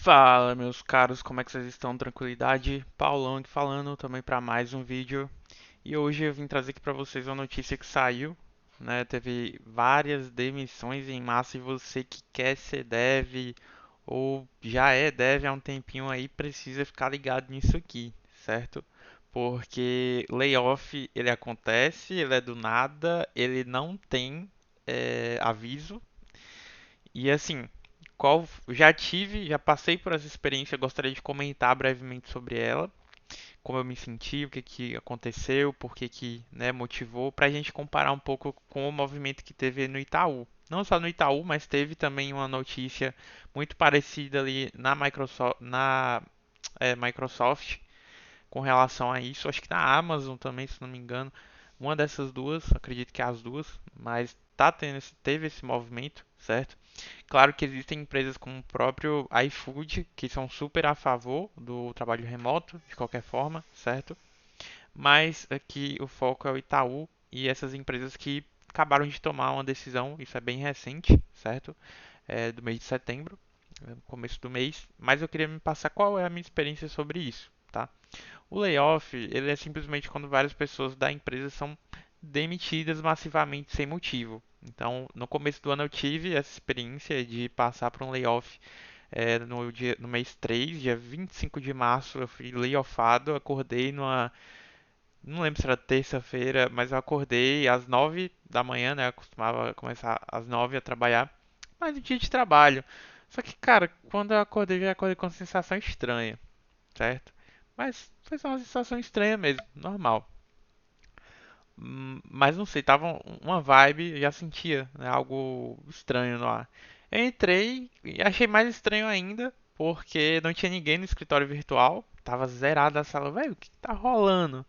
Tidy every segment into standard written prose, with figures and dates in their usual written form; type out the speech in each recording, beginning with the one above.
Fala, meus caros, como é que vocês estão? Tranquilidade? Paulão aqui falando também para mais um vídeo. E hoje eu vim trazer aqui para vocês uma notícia que saiu, né? Teve várias demissões em massa e você que quer ser dev ou já é dev há um tempinho aí precisa ficar ligado nisso aqui, certo? Porque layoff ele acontece, ele é do nada, ele não tem aviso. E assim, já passei por essa experiência, eu gostaria de comentar brevemente sobre ela, como eu me senti, o que que aconteceu, por que que, né, motivou, para a gente comparar um pouco com o movimento que teve no Itaú. Não só no Itaú, mas teve também uma notícia muito parecida ali na Microsoft com relação a isso. Acho que na Amazon também, se não me engano. Uma dessas duas, acredito que é as duas, mas teve esse movimento, certo? Claro que existem empresas como o próprio iFood que são super a favor do trabalho remoto, de qualquer forma, certo? Mas aqui o foco é o Itaú e essas empresas que acabaram de tomar uma decisão, isso é bem recente, certo? É do mês de setembro, começo do mês, mas eu queria me passar qual é a minha experiência sobre isso, tá? O layoff, ele é simplesmente quando várias pessoas da empresa são demitidas massivamente sem motivo. Então, no começo do ano eu tive essa experiência de passar por um layoff no mês 3, dia 25 de março, eu fui layoffado, acordei não lembro se era terça-feira, mas eu acordei às 9 da manhã, né? Eu costumava começar às 9 a trabalhar, mas um dia de trabalho. Só que, cara, quando eu acordei, já acordei com uma sensação estranha, certo? Mas foi só uma sensação estranha mesmo, normal. Mas não sei, tava uma vibe, eu já sentia, né, algo estranho no ar. Eu entrei e achei mais estranho ainda, porque não tinha ninguém no escritório virtual, tava zerada a sala, velho, o que que tá rolando?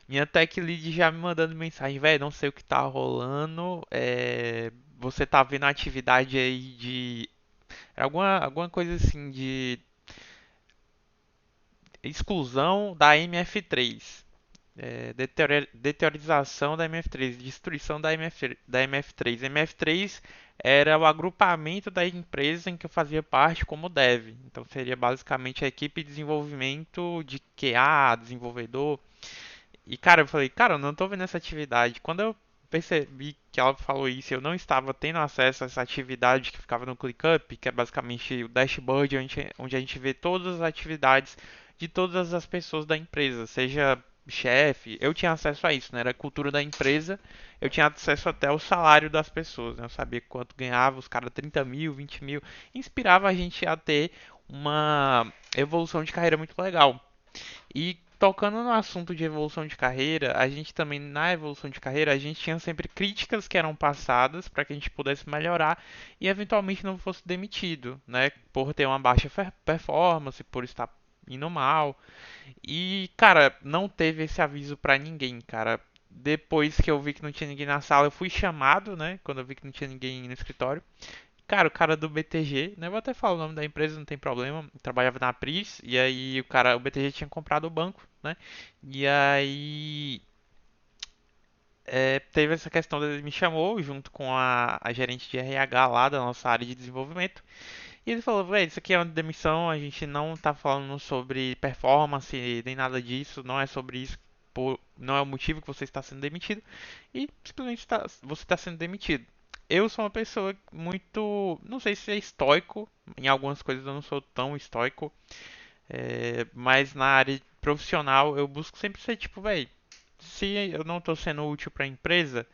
Minha tech lead já me mandando mensagem, velho, não sei o que tá rolando, você tá vendo a atividade aí de alguma coisa assim de exclusão da MF3. Deteriorização da MF3, destruição da MF3. MF3 era o agrupamento da empresa em que eu fazia parte como dev. Então seria basicamente a equipe de desenvolvimento de QA, desenvolvedor. E cara, eu falei, cara, eu não estou vendo essa atividade. Quando eu percebi que ela falou isso, eu não estava tendo acesso a essa atividade que ficava no ClickUp, que é basicamente o dashboard onde a gente vê todas as atividades de todas as pessoas da empresa, seja chefe, eu tinha acesso a isso, né? Era a cultura da empresa, eu tinha acesso até ao salário das pessoas, né? Eu sabia quanto ganhava, os caras 30 mil, 20 mil, inspirava a gente a ter uma evolução de carreira muito legal. E tocando no assunto de evolução de carreira, a gente também, na evolução de carreira, a gente tinha sempre críticas que eram passadas para que a gente pudesse melhorar e eventualmente não fosse demitido, né? Por ter uma baixa performance, por estar indo mal. E, cara, não teve esse aviso pra ninguém, cara. Depois que eu vi que não tinha ninguém na sala, eu fui chamado, né? Quando eu vi que não tinha ninguém no escritório. Cara, o cara do BTG, né? Eu vou até falar o nome da empresa, não tem problema. Eu trabalhava na Pris e aí o BTG tinha comprado o banco, né? E aí teve essa questão dele me chamou junto com a gerente de RH lá da nossa área de desenvolvimento. E ele falou, velho, isso aqui é uma demissão, a gente não tá falando sobre performance nem nada disso, não é sobre isso, não é o motivo que você está sendo demitido e simplesmente você está sendo demitido. Eu sou uma pessoa muito, não sei se é estoico, em algumas coisas eu não sou tão estoico, mas na área profissional eu busco sempre ser tipo, velho, se eu não estou sendo útil para a empresa,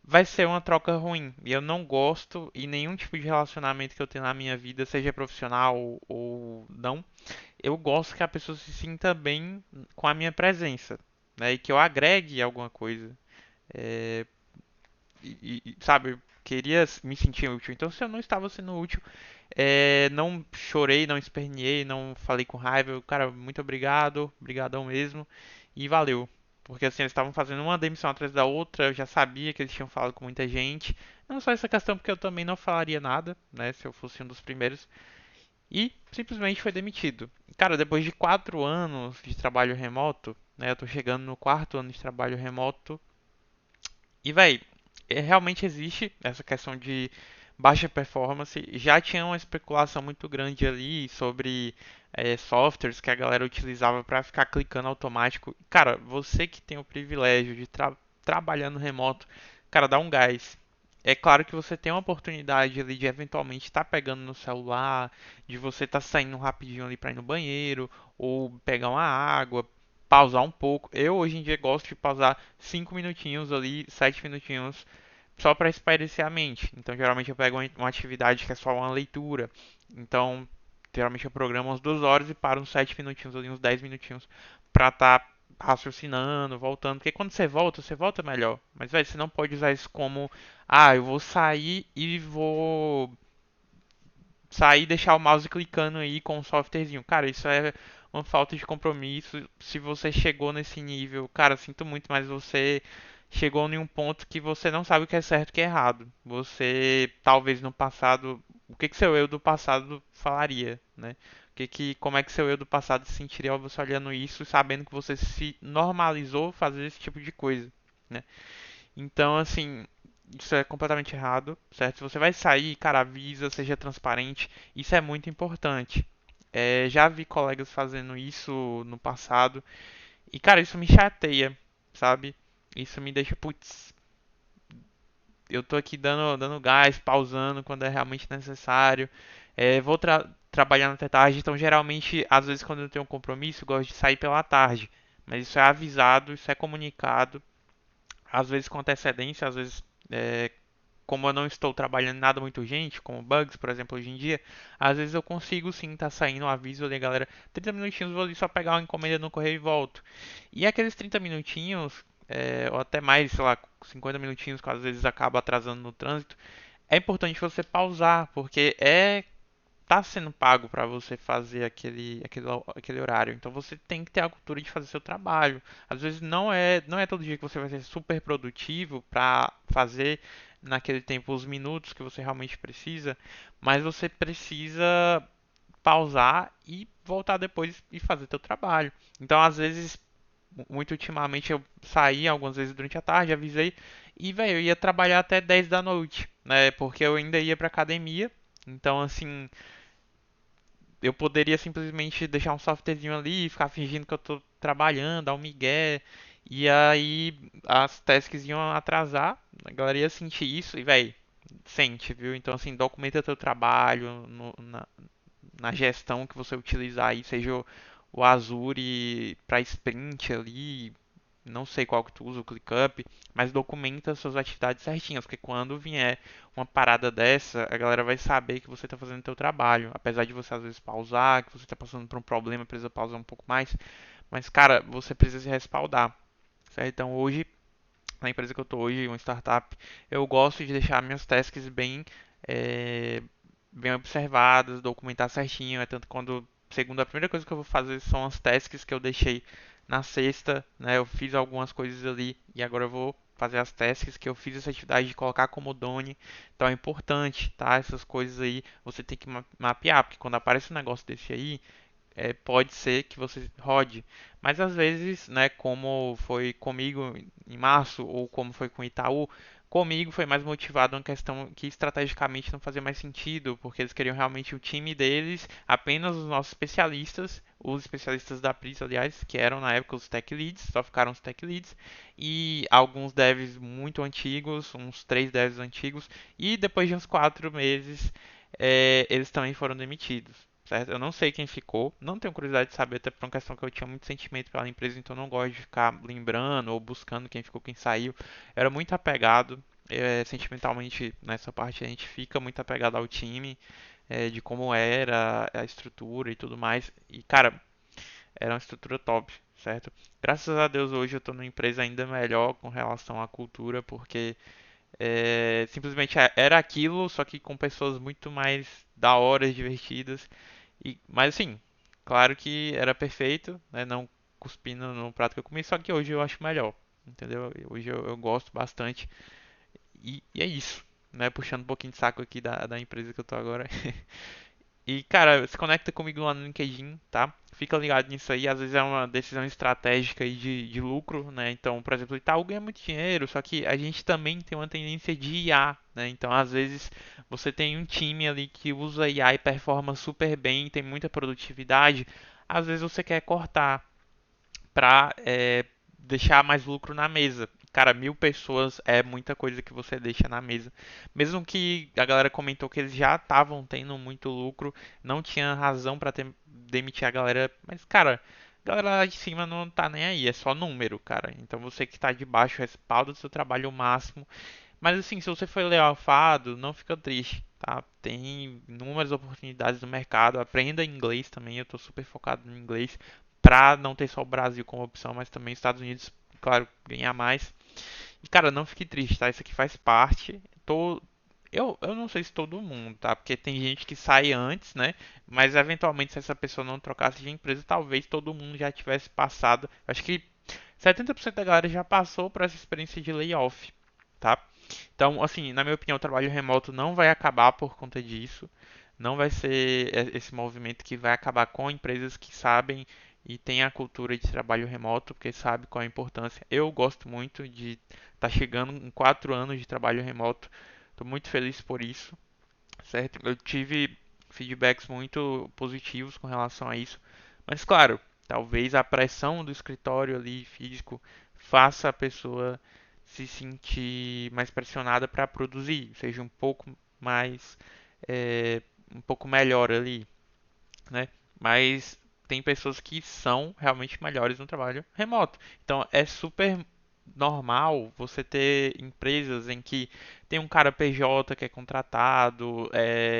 vai ser uma troca ruim. E eu não gosto, e nenhum tipo de relacionamento que eu tenho na minha vida, seja profissional ou não, eu gosto que a pessoa se sinta bem com a minha presença, né? E que eu agregue alguma coisa. É, sabe, eu queria me sentir útil. Então, se eu não estava sendo útil, não chorei, não esperneei, não falei com raiva. Cara, muito obrigado, obrigadão mesmo, e valeu. Porque assim, eles estavam fazendo uma demissão atrás da outra, eu já sabia que eles tinham falado com muita gente. Não só essa questão, porque eu também não falaria nada, né, se eu fosse um dos primeiros. E simplesmente foi demitido. Cara, depois de 4 anos de trabalho remoto, né, eu tô chegando no quarto ano de trabalho remoto, e, véi, realmente existe essa questão de baixa performance. Já tinha uma especulação muito grande ali sobre softwares que a galera utilizava para ficar clicando automático. Cara, você que tem o privilégio de trabalhar no remoto, cara, dá um gás. É claro que você tem uma oportunidade ali de eventualmente estar pegando no celular, de você estar saindo rapidinho ali para ir no banheiro, ou pegar uma água, pausar um pouco. Eu hoje em dia gosto de pausar 5 minutinhos ali, 7 minutinhos só para espairecer a mente. Então, geralmente eu pego uma atividade que é só uma leitura. Então, geralmente eu programo umas 2 horas e paro uns 7 minutinhos ali, uns 10 minutinhos para estar raciocinando, voltando. Porque quando você volta melhor. Mas, velho, você não pode usar isso como, eu vou sair e vou sair e deixar o mouse clicando aí com o softwarezinho. Cara, isso é uma falta de compromisso. Se você chegou nesse nível, cara, sinto muito, mas você chegou em um ponto que você não sabe o que é certo e o que é errado. Você, talvez no passado, o que que seu eu do passado falaria, né? Como é que seu eu do passado se sentiria ao você olhando isso, sabendo que você se normalizou fazer esse tipo de coisa, né? Então, assim, isso é completamente errado, certo? Se você vai sair, cara, avisa, seja transparente. Isso é muito importante. Já vi colegas fazendo isso no passado. E, cara, isso me chateia, sabe? Isso me deixa, putz, eu tô aqui dando gás, pausando quando é realmente necessário. Vou trabalhar até tarde, então geralmente, às vezes, quando eu tenho um compromisso, eu gosto de sair pela tarde. Mas isso é avisado, isso é comunicado. Às vezes com antecedência, às vezes é, como eu não estou trabalhando em nada muito urgente, como bugs, por exemplo, hoje em dia, às vezes eu consigo sim estar saindo um aviso ali, galera, 30 minutinhos, vou ali só pegar uma encomenda no correio e volto. E aqueles 30 minutinhos, ou até mais, sei lá, 50 minutinhos, que às vezes acaba atrasando no trânsito, é importante você pausar, porque tá sendo pago para você fazer aquele horário. Então você tem que ter a cultura de fazer seu trabalho. Às vezes não é todo dia que você vai ser super produtivo para fazer naquele tempo os minutos que você realmente precisa, mas você precisa pausar e voltar depois e fazer seu trabalho. Então, às vezes, muito ultimamente eu saí algumas vezes durante a tarde, avisei e, velho, eu ia trabalhar até 10 da noite, né? Porque eu ainda ia pra academia. Então, assim, eu poderia simplesmente deixar um softwarezinho ali, ficar fingindo que eu tô trabalhando, dar um migué, e aí as tasks iam atrasar, a galera ia sentir isso, e véi, sente, viu? Então assim, documenta teu trabalho na gestão que você utilizar aí, seja o Azure para sprint ali, não sei qual que tu usa, o ClickUp, mas documenta suas atividades certinhas, porque quando vier uma parada dessa, a galera vai saber que você está fazendo o teu trabalho, apesar de você às vezes pausar, que você está passando por um problema, precisa pausar um pouco mais, mas cara, você precisa se respaldar, certo? Então hoje, na empresa que eu estou hoje, uma startup, eu gosto de deixar minhas tasks eh, bem observadas, documentar certinho, é tanto quando segunda, a primeira coisa que eu vou fazer são as tasks que eu deixei na sexta, né? Eu fiz algumas coisas ali e agora eu vou fazer as tasks que eu fiz essa atividade de colocar como Done. Então é importante, tá? Essas coisas aí você tem que mapear, porque quando aparece um negócio desse aí, pode ser que você rode. Mas às vezes, né, como foi comigo em março ou como foi com o Itaú, comigo foi mais motivado uma questão que estrategicamente não fazia mais sentido, porque eles queriam realmente o time deles, apenas os nossos especialistas, os especialistas da Pris, aliás, que eram na época os tech leads, só ficaram os tech leads, e alguns devs muito antigos, uns 3 devs antigos, e depois de uns 4 meses, eles também foram demitidos. Certo? Eu não sei quem ficou, não tenho curiosidade de saber, até por uma questão que eu tinha muito sentimento pela empresa, então eu não gosto de ficar lembrando ou buscando quem ficou, quem saiu. Eu era muito apegado, sentimentalmente nessa parte a gente fica muito apegado ao time, de como era a estrutura e tudo mais. E cara, era uma estrutura top, certo? Graças a Deus hoje eu estou numa empresa ainda melhor com relação à cultura, porque simplesmente era aquilo, só que com pessoas muito mais da hora, divertidas. Mas assim, claro que era perfeito, né? Não cuspindo no prato que eu comi, só que hoje eu acho melhor, entendeu? Hoje eu gosto bastante. E é isso, né? Puxando um pouquinho de saco aqui da empresa que eu tô agora. E, cara, se conecta comigo lá no LinkedIn, tá? Fica ligado nisso aí, às vezes é uma decisão estratégica aí de lucro, né? Então, por exemplo, o Itaú ganha muito dinheiro, só que a gente também tem uma tendência de IA, né? Então, às vezes, você tem um time ali que usa IA e performa super bem, tem muita produtividade, às vezes você quer cortar para deixar mais lucro na mesa. Cara, 1.000 pessoas é muita coisa que você deixa na mesa. Mesmo que a galera comentou que eles já estavam tendo muito lucro, não tinha razão para demitir a galera. Mas, cara, a galera lá de cima não tá nem aí, é só número, cara. Então você que tá de baixo, respalda o seu trabalho ao máximo. Mas assim, se você foi lealfado, não fica triste, tá? Tem inúmeras oportunidades no mercado. Aprenda inglês também. Eu tô super focado no inglês pra não ter só o Brasil como opção, mas também os Estados Unidos, claro, ganhar mais. E cara, não fique triste, tá? Isso aqui faz parte. Eu não sei se todo mundo, tá? Porque tem gente que sai antes, né? Mas eventualmente, se essa pessoa não trocasse de empresa, talvez todo mundo já tivesse passado. Acho que 70% da galera já passou por essa experiência de layoff, tá? Então, assim, na minha opinião, o trabalho remoto não vai acabar por conta disso. Não vai ser esse movimento que vai acabar com empresas que sabem e têm a cultura de trabalho remoto, porque sabe qual é a importância. Eu gosto muito de estar chegando em 4 anos de trabalho remoto. Estou muito feliz por isso, certo? Eu tive feedbacks muito positivos com relação a isso. Mas, claro, talvez a pressão do escritório ali físico faça a pessoa se sentir mais pressionada para produzir, seja um pouco mais, um pouco melhor ali, né? Mas tem pessoas que são realmente melhores no trabalho remoto. Então é super normal você ter empresas em que tem um cara PJ que é contratado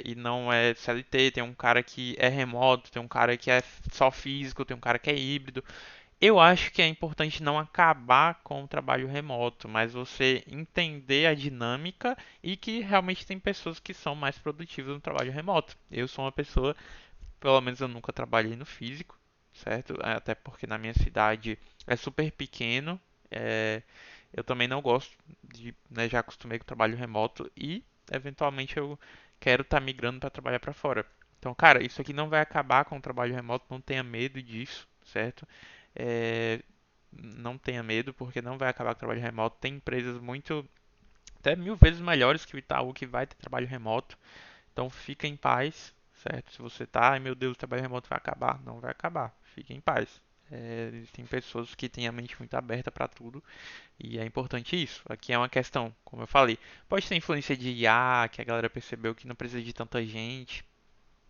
e não é CLT, tem um cara que é remoto, tem um cara que é só físico, tem um cara que é híbrido. Eu acho que é importante não acabar com o trabalho remoto, mas você entender a dinâmica e que realmente tem pessoas que são mais produtivas no trabalho remoto. Eu sou uma pessoa, pelo menos eu nunca trabalhei no físico, certo? Até porque na minha cidade é super pequeno. é, eu também não gosto né, já acostumei com o trabalho remoto e eventualmente eu quero estar migrando para trabalhar para fora. Então, cara, isso aqui não vai acabar com o trabalho remoto, não tenha medo disso, certo? É, não tenha medo, porque não vai acabar com o trabalho remoto. Tem empresas muito, até 1.000 vezes melhores que o Itaú que vai ter trabalho remoto. Então fica em paz, certo? Se você tá, ai meu Deus, o trabalho remoto vai acabar. Não vai acabar, fique em paz. Existem pessoas que têm a mente muito aberta para tudo e é importante isso. Aqui é uma questão, como eu falei, pode ter influência de IA, que a galera percebeu que não precisa de tanta gente,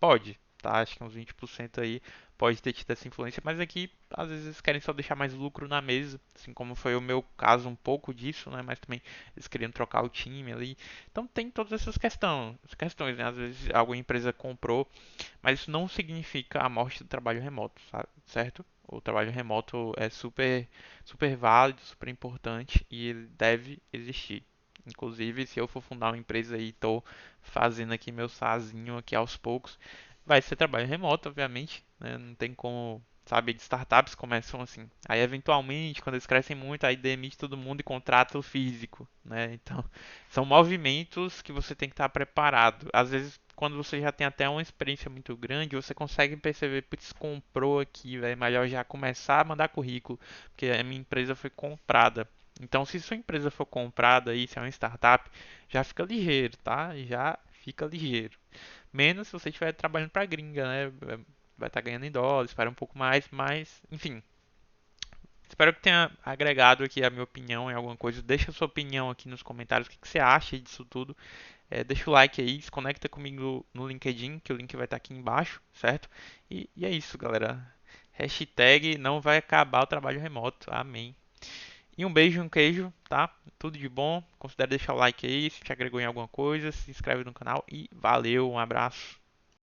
pode, tá? Acho que uns 20% aí pode ter tido essa influência, mas aqui às vezes eles querem só deixar mais lucro na mesa, assim como foi o meu caso um pouco disso, né? Mas também eles queriam trocar o time ali. Então tem todas essas questões, né? Às vezes alguma empresa comprou, mas isso não significa a morte do trabalho remoto, certo? O trabalho remoto é super, super válido, super importante e ele deve existir. Inclusive, se eu for fundar uma empresa e estou fazendo aqui meu sazinho aqui aos poucos, vai ser trabalho remoto, obviamente, né? Não tem como, sabe, de startups começam assim. Aí eventualmente, quando eles crescem muito, aí demite todo mundo e contrata o físico, né? Então, são movimentos que você tem que estar preparado. Às vezes, quando você já tem até uma experiência muito grande, você consegue perceber, putz, comprou aqui, é melhor já começar a mandar currículo, porque a minha empresa foi comprada. Então, se sua empresa for comprada aí, se é uma startup, já fica ligeiro, tá? Já fica ligeiro. Menos se você estiver trabalhando para gringa, né? Vai estar ganhando em dólar, espera um pouco mais, mas, enfim. Espero que tenha agregado aqui a minha opinião em alguma coisa. Deixa a sua opinião aqui nos comentários, o que você acha disso tudo. Deixa o like aí, se conecta comigo no LinkedIn, que o link vai estar aqui embaixo, certo? E é isso, galera. Hashtag não vai acabar o trabalho remoto. Amém. E um beijo e um queijo, tá? Tudo de bom. Considere deixar o like aí se te agregou em alguma coisa. Se inscreve no canal e valeu, um abraço.